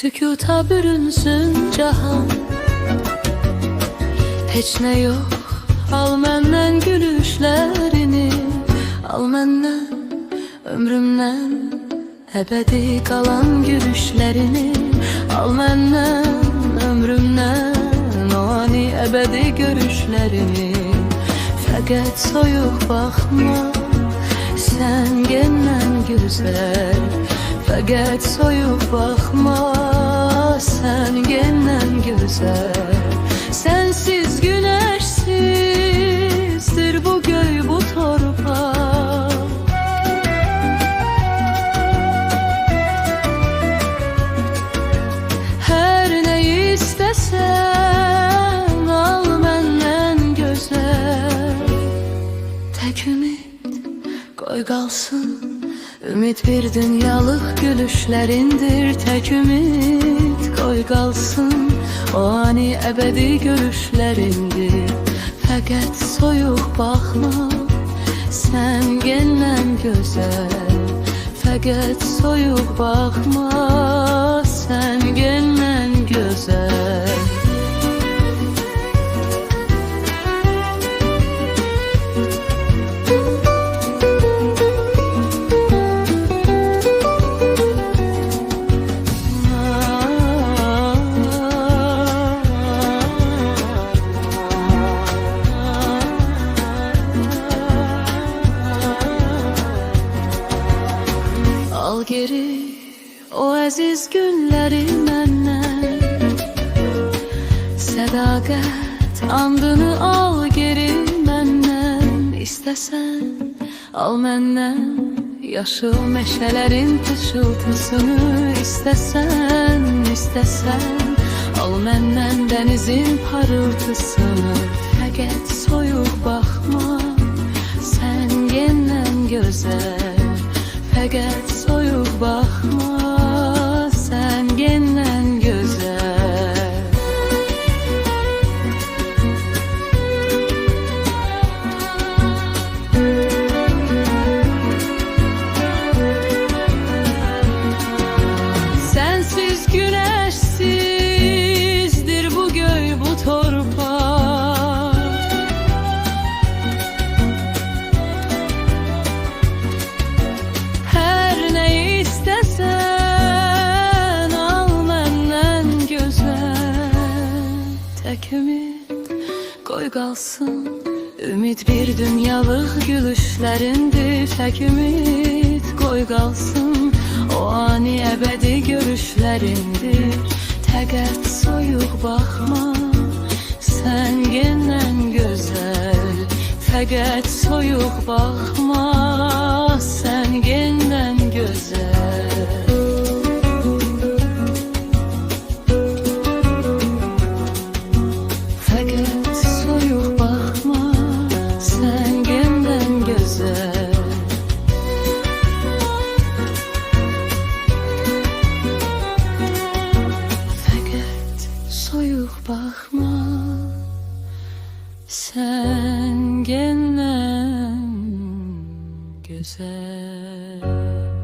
Sükuta bürünsün cahan, heç ne yok. Al məndən gülüşlərini, al məndən ömrümdən əbədi qalan gülüşlərini, al məndən ömrümdən o ani əbədi görüşlərini. Fəqət soyuq baxma, sən gəndən gözəl. Fəqət soyuq baxma, sən gəndən gözəl. Sensiz güneşsizdir bu göy, bu torpaq. Her ne istesen al məndən gözəl. Tək ümid qoy qalsın, ümid bir dünyalıq gülüşlərindir. Tək ümid qoy qalsın, o ani əbədi görüşlərindir. Fəqət soyuq baxma, sən gəndən gözəl. Fəqət soyuq baxma, sən gəndən gözəl. Al geri o əziz günləri məndən, sədaqət andını al geri məndən. İstəsən al məndən yaşıl meşələrin pıçıltısını. İstəsən al məndən dənizin parıltısını. Fəqət soyuq baxma, sən gəndən gözəl. Fəqət soyuq baxma, sən gəndən gözəl. Sensiz güneşsizdir bu göy, bu torpaq. Her ne istesen al məndən gözəl. Tək ümid qoy qalsın, ümid bir dünyalıq gülüşlərindir. Tək ümid qoy qalsın, o ani əbədi görüşlərindir. Fəqət soyuq baxma, sən gəndən gözəl. Fəqət soyuq baxma, sən gəndən gözəl. Fəqət soyuq baxma, sən gəndən gözəl. Fəqət soyuq baxma, sən gəndən gözəl.